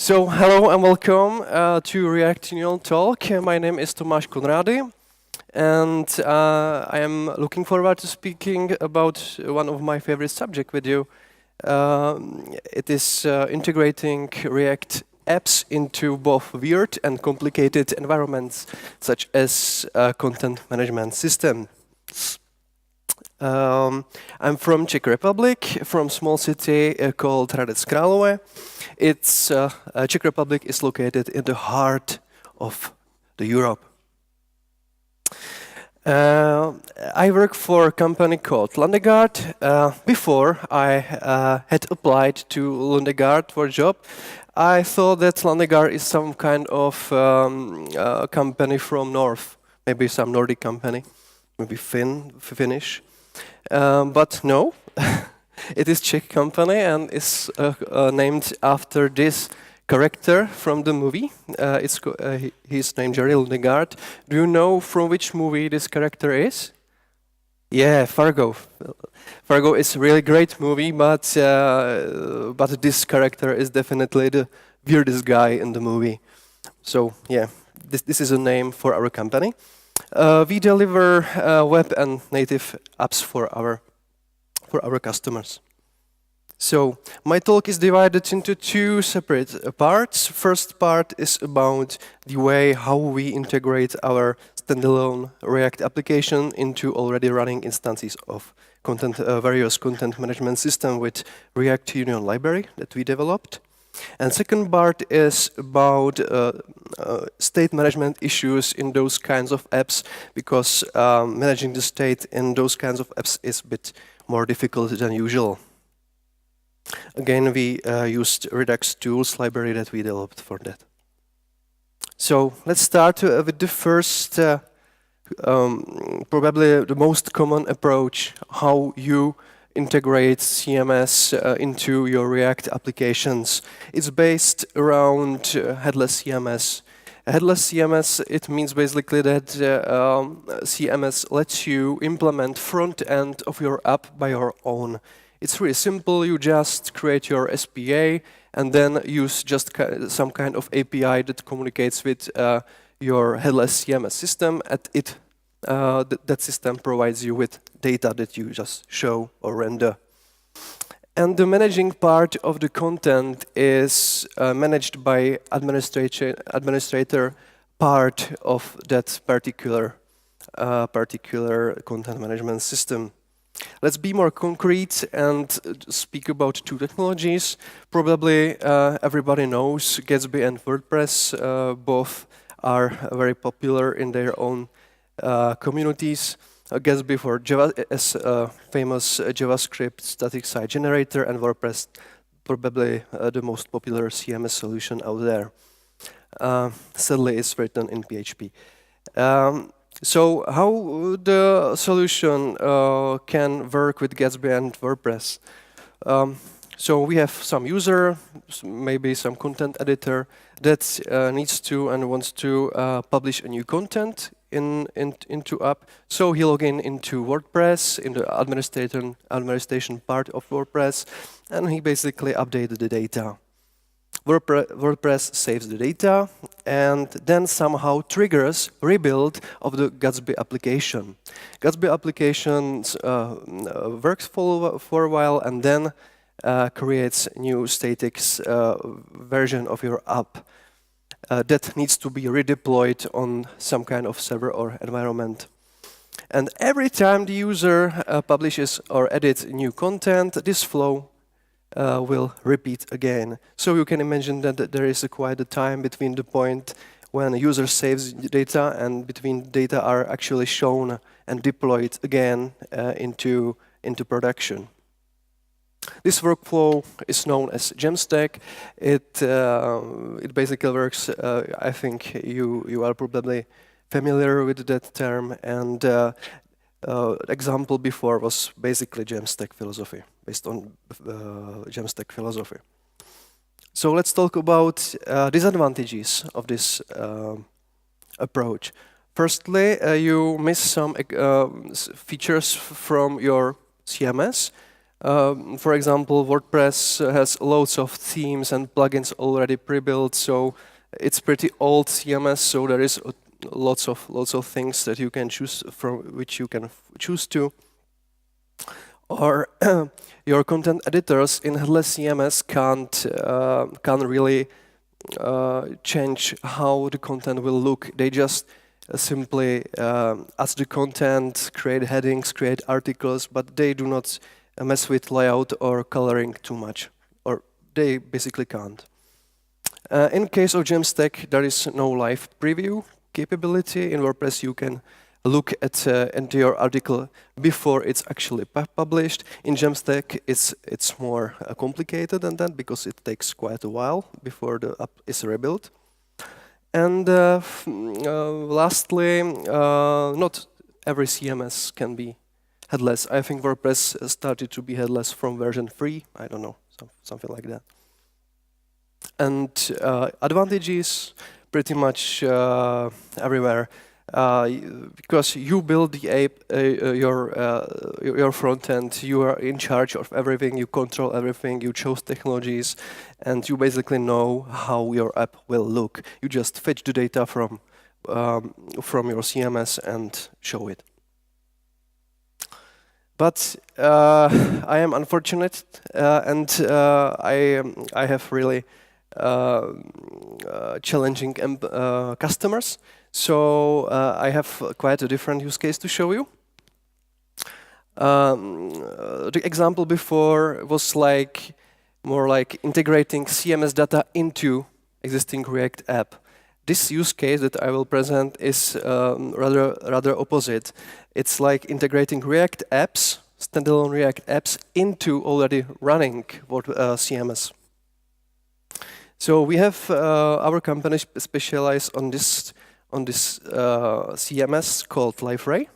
So, hello and welcome to React Union Talk. My name is Tomáš Konrády, and I am looking forward to speaking about one of my favorite subjects with you. It is integrating React apps into both weird and complicated environments, such as content management system. I'm from Czech Republic, from small city called Hradec Králové. It's Czech Republic is located in the heart of the Europe. I work for a company called Landegard. Before I had applied to Landegard for a job, I thought that Landegard is some kind of company from North, maybe some Nordic company, maybe Finnish. But no, it is Czech company and is named after this character from the movie. He's named Jerry Landegard. Do you know from which movie this character is? Yeah, Fargo. Fargo is a really great movie, but this character is definitely the weirdest guy in the movie. So yeah, this is a name for our company. We deliver web and native apps for our customers. So my talk is divided into two separate parts. First part is about the way how we integrate our standalone React application into already running instances of various content management system with React Union library that we developed. And second part is about state management issues in those kinds of apps, because managing the state in those kinds of apps is a bit more difficult than usual. Again, we used Redux tools library that we developed for that. So let's start with the first, probably the most common approach, how you integrate CMS into your React applications. It's based around headless CMS. Headless CMS, it means basically that CMS lets you implement front end of your app by your own. It's really simple. You just create your SPA and then use just some kind of API that communicates with your headless CMS system. That system provides you with data that you just show or render. And the managing part of the content is managed by administrator part of that particular content management system. Let's be more concrete and speak about two technologies. Probably everybody knows Gatsby and WordPress. Both are very popular in their own communities. Gatsby for Java as a famous JavaScript static site generator, and WordPress probably the most popular CMS solution out there. Sadly, it's written in PHP. So how the solution can work with Gatsby and WordPress? So we have some user, maybe some content editor that needs to and wants to publish a new content into app. So he log into WordPress, in the administration part of WordPress, and he basically updated the data. WordPress saves the data and then somehow triggers rebuild of the Gatsby application. Gatsby applications works for a while and then creates new static version of your app that needs to be redeployed on some kind of server or environment. And every time the user publishes or edits new content, this flow will repeat again. So you can imagine that there is quite a time between the point when a user saves data and between data are actually shown and deployed again into production. This workflow is known as Jamstack. It basically works. I think you are probably familiar with that term. And example before was basically Jamstack philosophy, based on Jamstack philosophy. So let's talk about disadvantages of this approach. Firstly, you miss some features from your CMS. For example, WordPress has loads of themes and plugins already pre-built, so it's pretty old CMS. So there is lots of things that you can choose from, which you can choose to. Or your content editors in headless CMS can't really change how the content will look. They just simply add the content, create headings, create articles, but they do not mess with layout or coloring too much, or they basically can't. In case of Jamstack, there is no live preview capability. In WordPress, you can look at into your article before it's actually published. In Jamstack, it's more complicated than that because it takes quite a while before the app is rebuilt. And lastly, not every CMS can be headless. I think WordPress started to be headless from version 3. I don't know, something like that. And advantages pretty much everywhere. Because you build the app, your front end, you are in charge of everything, you control everything, you chose technologies, and you basically know how your app will look. You just fetch the data from your CMS and show it. But I am unfortunate, and I have really challenging customers. So I have quite a different use case to show you. The example before was more like integrating CMS data into existing React app. This use case that I will present is rather opposite. It's like integrating React apps, standalone React apps, into already running CMS. So we have our company specialized on this CMS called Liferay.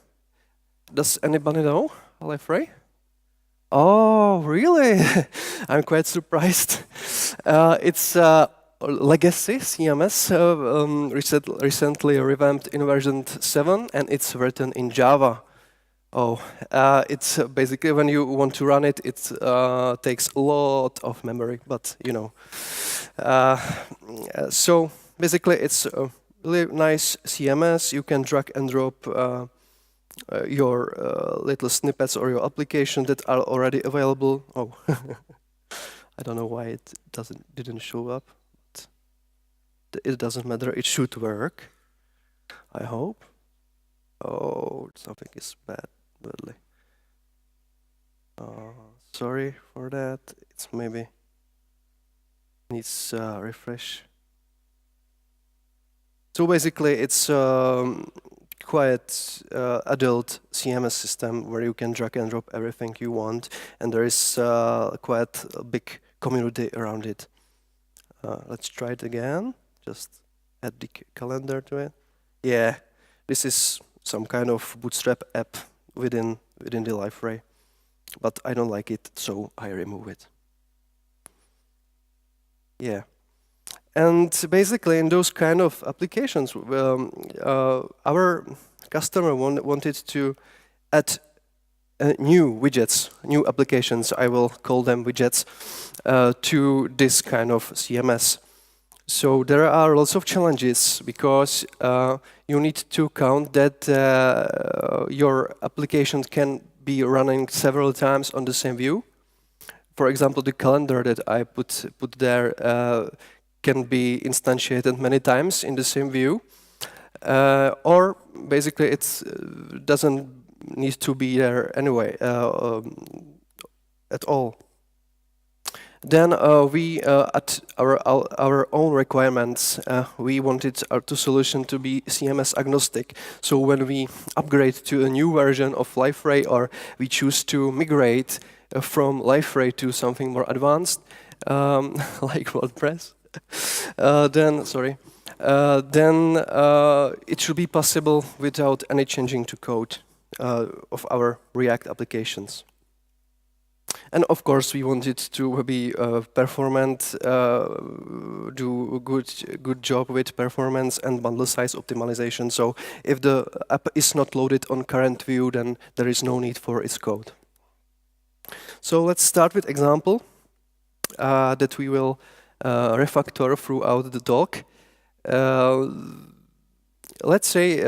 Does anybody know Liferay? Oh, really? I'm quite surprised. It's a legacy CMS, recently revamped in version 7, and it's written in Java. Oh, it's basically when you want to run it, it takes a lot of memory, but you know. So basically, it's really nice CMS. You can drag and drop your little snippets or your application that are already available. Oh, I don't know why it didn't show up. But it doesn't matter. It should work. I hope. Oh, something is badly. Sorry for that. It's maybe needs refresh. So basically, it's quite adult CMS system where you can drag and drop everything you want, and there is quite a big community around it. Let's try it again. Just add the calendar to it. Yeah, this is some kind of bootstrap app within the Liferay, but I don't like it, so I remove it. Yeah. And basically, in those kind of applications, our customer wanted to add new widgets, new applications, I will call them widgets, to this kind of CMS. So there are lots of challenges because you need to count that your application can be running several times on the same view. For example, the calendar that I put there can be instantiated many times in the same view, or basically it doesn't need to be there anyway at all. Then we, at our own requirements, we wanted our solution to be CMS agnostic. So when we upgrade to a new version of Liferay, or we choose to migrate from Liferay to something more advanced, like WordPress, then it should be possible without any changing to code of our React applications. And of course, we wanted to be performant, do a good job with performance and bundle size optimization. So if the app is not loaded on current view, then there is no need for its code. So let's start with example that we will refactor throughout the talk. Let's say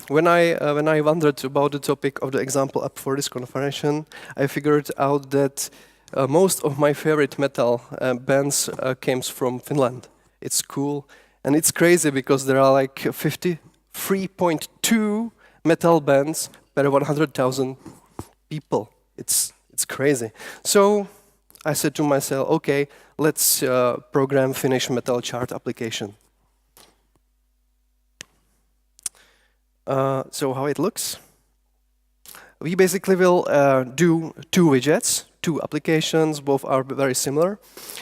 when I wondered about the topic of the example app for this conference, I figured out that most of my favorite metal bands came from Finland. It's cool and it's crazy because there are like 53.2 metal bands per 100,000 people. It's crazy. So I said to myself, okay, let's program Finnish metal chart application. So how it looks? We basically will do two widgets, two applications, both are very similar.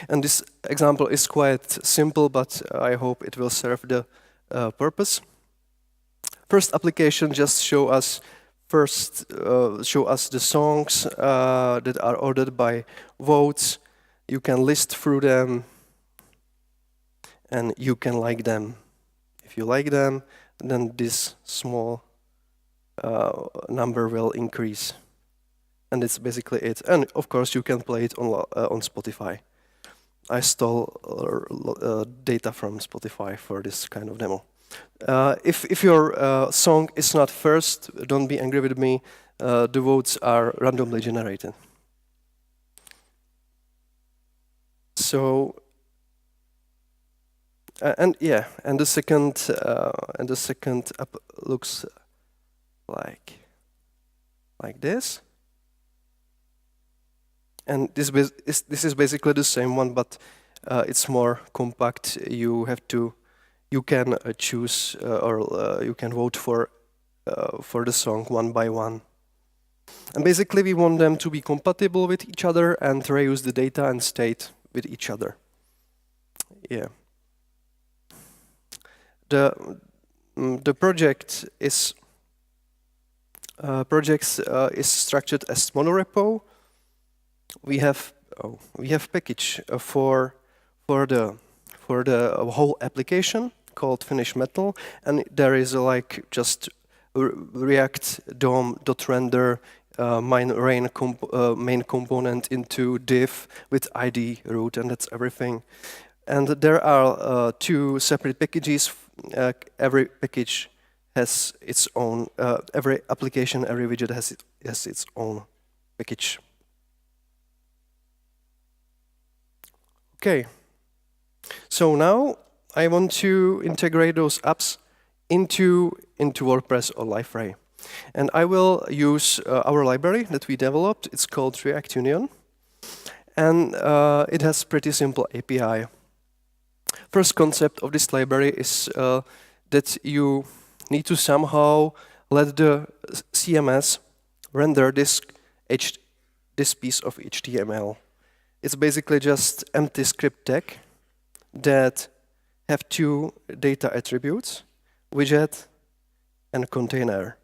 And this example is quite simple, but I hope it will serve the purpose. First application just show us the songs that are ordered by votes. You can list through them and you can like them. If you like them, then this small number will increase. And it's basically it. And of course you can play it on Spotify. I stole data from Spotify for this kind of demo. If your song is not first, don't be angry with me. The votes are randomly generated. So, and the second app looks like this. And this is basically the same one, but it's more compact. You can choose or you can vote for the song one by one. And basically we want them to be compatible with each other and reuse the data and state with each other. Yeah. The project is structured as monorepo. We have package for the whole application called Finnish Metal, and there is like just React DOM.render main component into div with ID root, and that's everything. And there are two separate packages. Every package has its own. Every application, every widget has its own package. Okay. So now I want to integrate those apps into WordPress or Liferay. And I will use our library that we developed. It's called React Union. And it has pretty simple API. First concept of this library is that you need to somehow let the CMS render this piece of HTML. It's basically just empty script tag that have two data attributes, widget and container.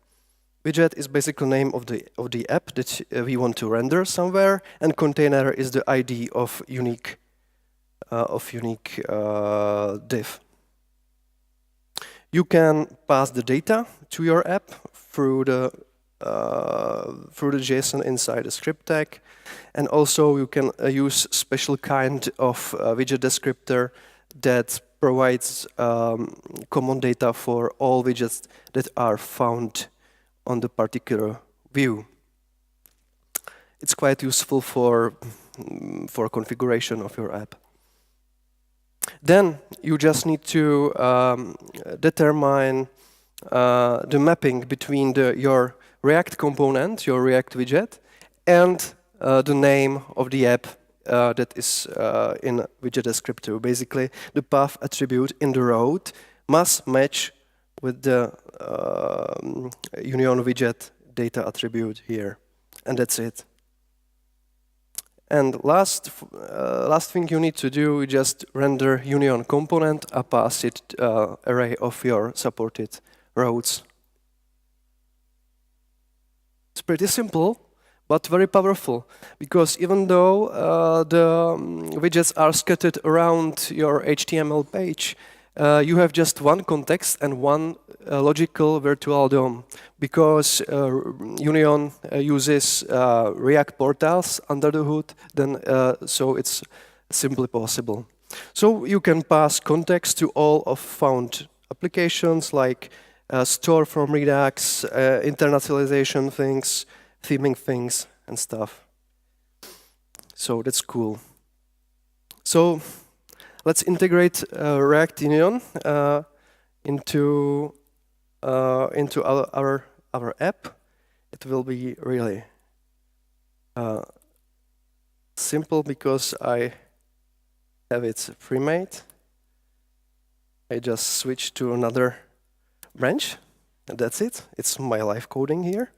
Widget is basically the name of the app that we want to render somewhere, and container is the ID of unique div. You can pass the data to your app through the JSON inside the script tag, and also you can use special kind of widget descriptor that provides common data for all widgets that are found on the particular view. It's quite useful for configuration of your app. Then you just need to determine the mapping between your React component, your React widget, and the name of the app that is in widget descriptor. Basically, the path attribute in the road must match with the Union widget data attribute here, and that's it. And last thing you need to do is just render Union component, pass it array of your supported roads. It's pretty simple, but very powerful, because even though the widgets are scattered around your HTML page, you have just one context and one logical virtual DOM. Because Union uses React portals under the hood, then so it's simply possible. So you can pass context to all of found applications like store from Redux, internationalization things, theming things, and stuff. So that's cool. So let's integrate React Union into our app. It will be really simple because I have it pre-made. I just switch to another branch, and that's it. It's my live coding here.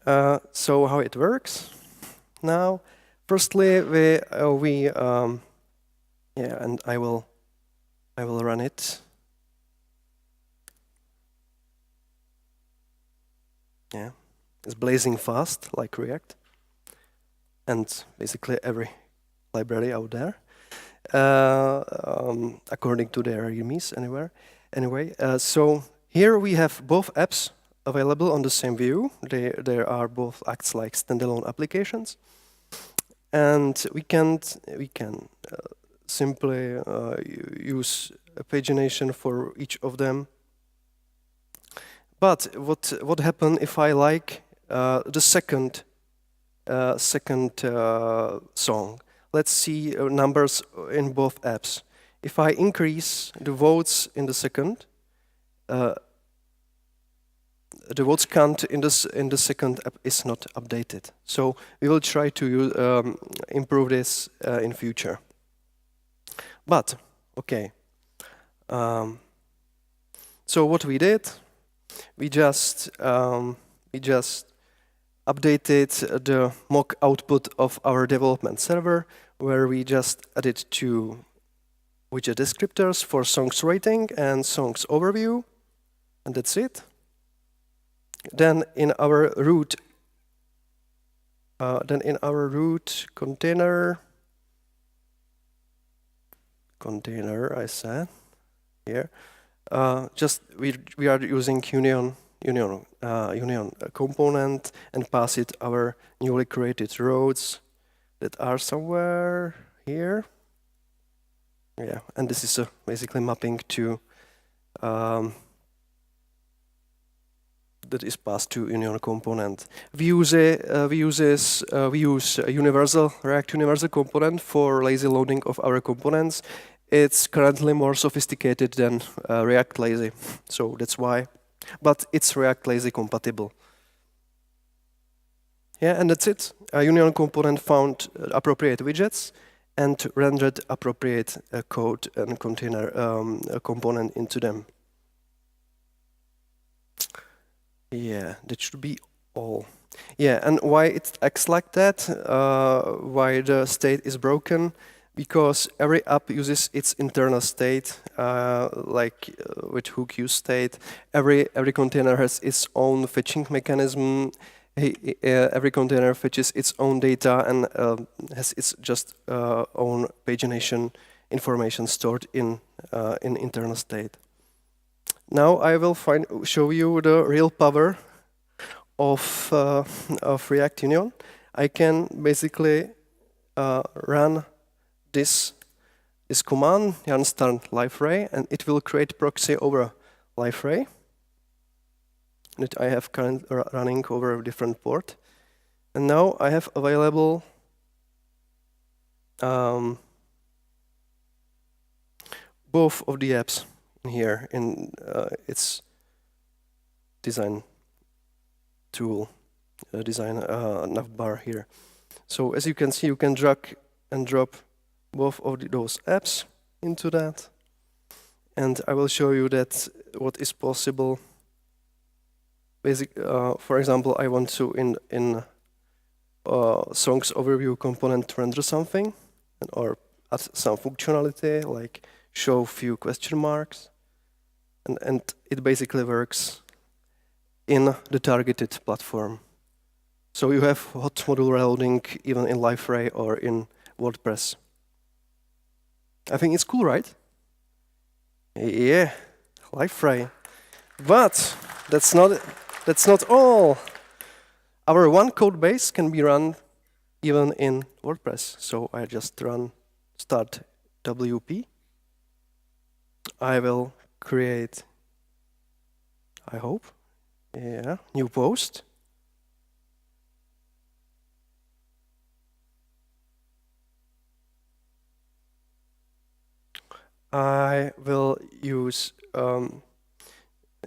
So how it works now? Firstly, and I will run it. Yeah, it's blazing fast like React, and basically every library out there, according to their readmes Anyway, so here we have both apps available on the same view. They are both acts like standalone applications, and we can simply use a pagination for each of them. But what happens if I like the second song? Let's see numbers in both apps. If I increase the votes in the second, the votes count in the second app is not updated. So we will try to improve this in future. But okay. So what we did, we just updated the mock output of our development server, where we just added 2 widget descriptors for songs rating and songs overview, and that's it. Then in our root container, I said here, just we are using Union component and pass it our newly created roads that are somewhere here. Yeah, and this is basically mapping to that is passed to Union component. We use React Universal component for lazy loading of our components. It's currently more sophisticated than React Lazy, so that's why. But it's React Lazy compatible. Yeah, and that's it. A Union component found appropriate widgets and rendered appropriate code and container component into them. Yeah, that should be all. Yeah, and why it acts like that, why the state is broken, because every app uses its internal state, with hook use state. Every container has its own fetching mechanism. Every container fetches its own data and has its just own pagination information stored in internal state. Now I will show you the real power of React Union. I can basically run this command, yarn-start Liferay, and it will create proxy over Liferay that I have running over a different port. And now I have available both of the apps in here in its design tool, design navbar here. So as you can see, you can drag and drop both of those apps into that, and I will show you that what is possible. For example, I want to in songs overview component render something, or add some functionality like show few question marks, and it basically works in the targeted platform. So you have hot modular loading even in Liferay or in WordPress. I think it's cool, right? Yeah, Liferay. But that's not all. Our one code base can be run even in WordPress. So I just run start WP. I will create, I hope, new post. I will use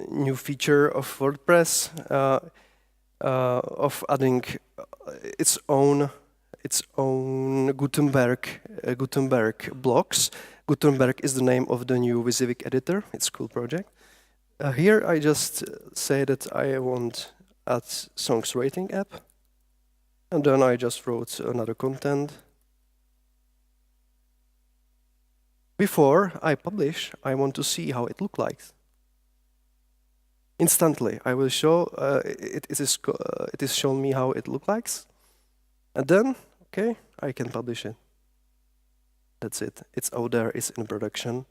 new feature of WordPress of adding its own Gutenberg blocks. Gutenberg is the name of the new Wysiwyg editor. It's a cool project. Here I just say that I want add songs rating app, and then I just wrote another content. Before I publish, I want to see how it looks like. Instantly, I will show it is shown me how it looks like, and then okay, I can publish it. That's it. It's out there. It's in production,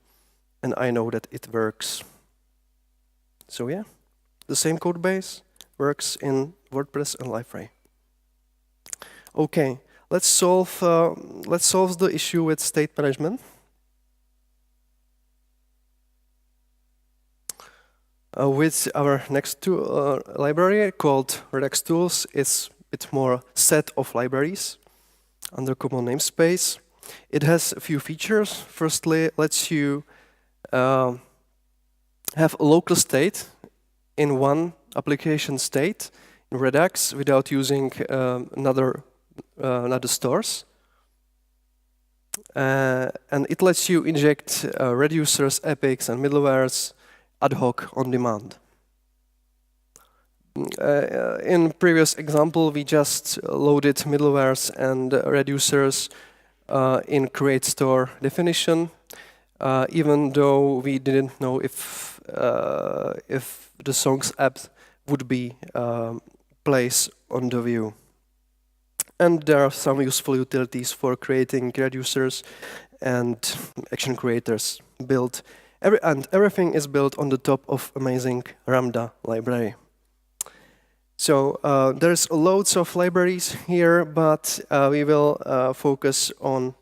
and I know that it works. So yeah, the same code base works in WordPress and Liferay. Okay, let's solve the issue with state management. With our next library called Redux Tools, it's a bit more set of libraries under common namespace. It has a few features. Firstly, lets you have a local state in one application state in Redux without using another stores. And it lets you inject reducers, epics, and middlewares ad hoc on demand. In previous example, we just loaded middlewares and reducers in create store definition, even though we didn't know if the songs app would be placed on the view. And there are some useful utilities for creating reducers and action creators built. And everything is built on the top of amazing Ramda library. So there's loads of libraries here, but we will focus on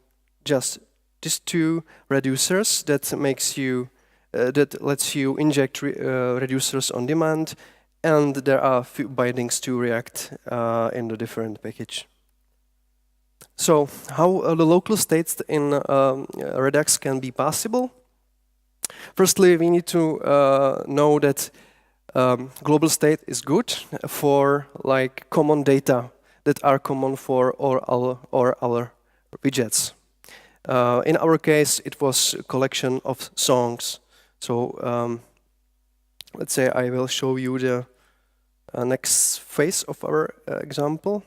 just these two reducers that lets you inject reducers on demand, and there are a few bindings to React in the different package. So how the local states in Redux can be possible? Firstly, we need to know that global state is good for like common data that are common for all our widgets. In our case, it was a collection of songs. So let's say I will show you the next phase of our example.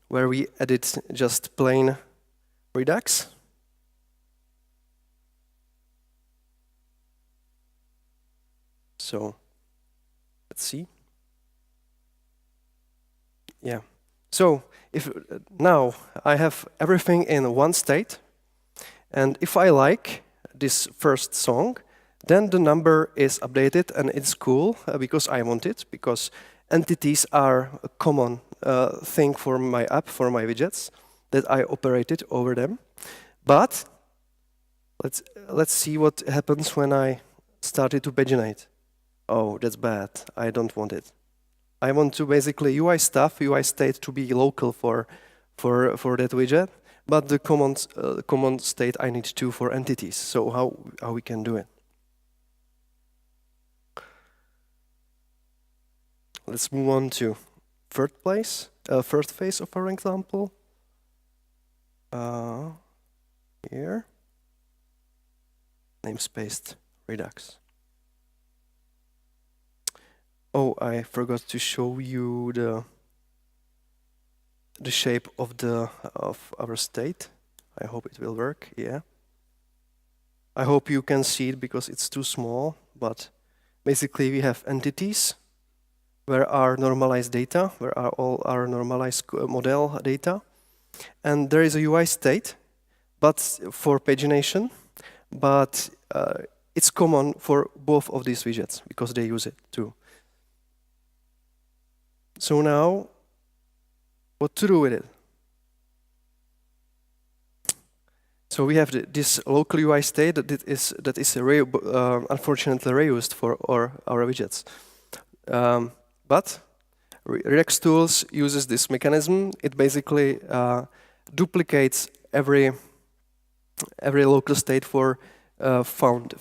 Where we edit just plain Redux. So let's see. Yeah. So if now I have everything in one state, and if I like this first song, then the number is updated, and it's cool because I want it, because entities are a common thing for my app, for my widgets, that I operated over them. But let's see what happens when I started to paginate. Oh, that's bad. I don't want it. I want to basically UI stuff, UI state to be local for that widget, but the common state I need to for entities. So how we can do it? Let's move on to first phase of our example. Here, namespace Redux. Oh, I forgot to show you the shape of our state. I hope it will work. Yeah. I hope you can see it because it's too small. But basically, we have entities where are normalized data, where are all our normalized model data. And there is a UI state, but for pagination, but it's common for both of these widgets because they use it too. So now, what to do with it? So we have this local UI state that is unfortunately reused for our widgets. But Redux Tools uses this mechanism. It basically duplicates every local state for founded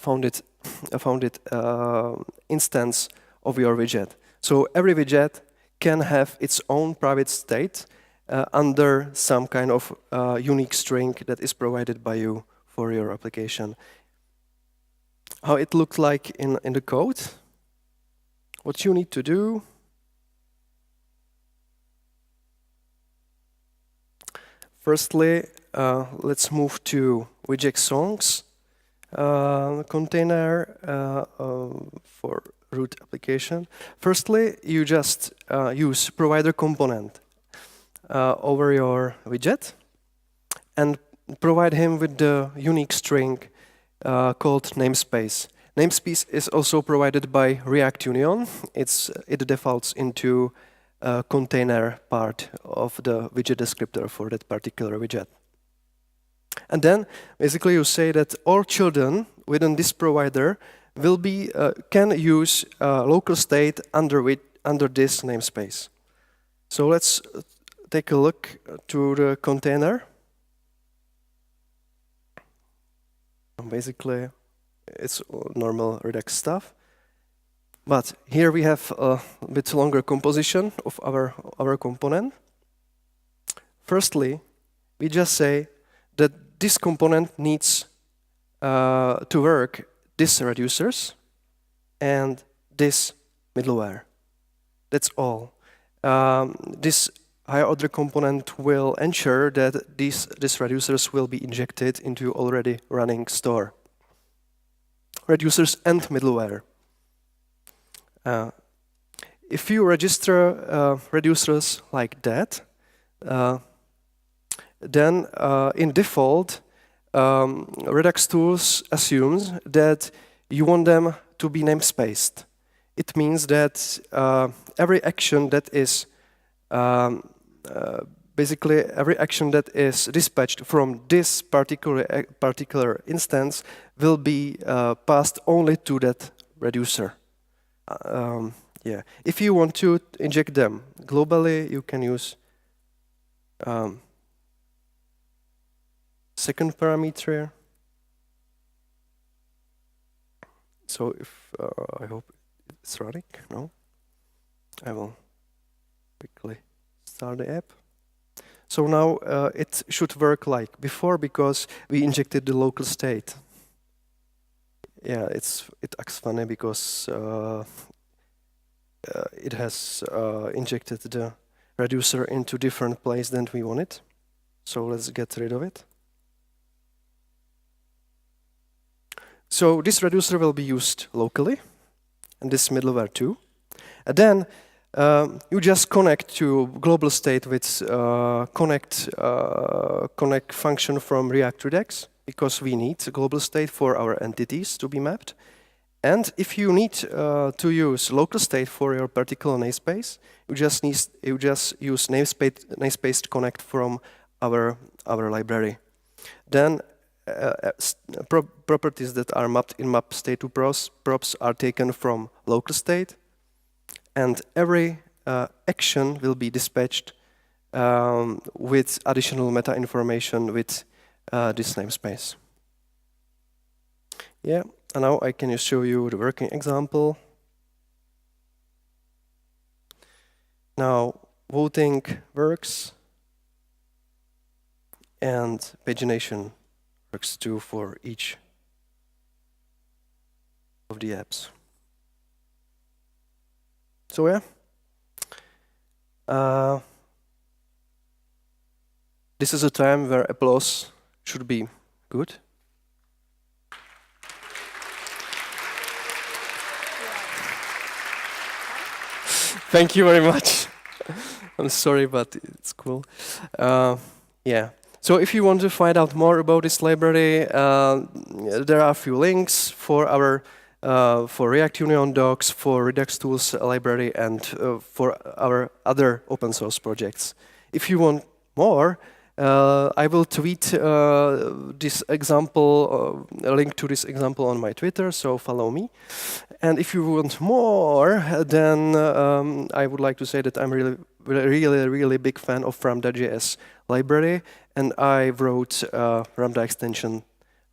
instance of your widget. So every widget can have its own private state under some kind of unique string that is provided by you for your application. How it looks like in the code? What you need to do? Firstly, let's move to widget songs container for root application. Firstly, you just use provider component over your widget and provide him with the unique string called namespace. Namespace is also provided by React Union. It defaults into a container part of the widget descriptor for that particular widget. And then basically you say that all children within this provider will be can use local state under this namespace. So let's take a look to the container. Basically, it's normal Redux stuff. But here we have a bit longer composition of our component. Firstly, we just say that this component needs to work this reducers and this middleware. That's all. This higher order component will ensure that these reducers will be injected into already running store. Reducers and middleware. If you register reducers like that, then in default, Redux Tools assumes that you want them to be namespaced. It means that every action that is basically every action that is dispatched from this particular instance will be passed only to that reducer. Yeah. If you want to inject them globally, you can use second parameter. So if I hope it's running. No, I will quickly start the app. So now it should work like before because we injected the local state. Yeah, it acts funny because it has injected the reducer into different place than we want it. So let's get rid of it. So this reducer will be used locally, and this middleware too. And then you just connect to global state with connect function from React Redux, because we need a global state for our entities to be mapped. And if you need to use local state for your particular namespace, you just use namespace connect from our library. Then properties that are mapped in map state to props are taken from local state, and every action will be dispatched with additional meta information with this namespace. Yeah, and now I can just show you the working example. Now voting works, and pagination works too for each of the apps. So yeah, this is a time where applause should be good. Thank you very much. I'm sorry, but it's cool. Yeah. So if you want to find out more about this library, there are a few links for our for React Union docs, for Redux Tools library, and for our other open source projects. If you want more, I will tweet this example, a link to this example on my Twitter, so follow me. And if you want more, then I would like to say that I'm really big fan of Lambda.js library, and I wrote a Lambda extension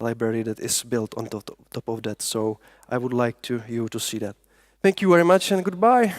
library that is built on top of that. So I would like you to see that. Thank you very much and goodbye.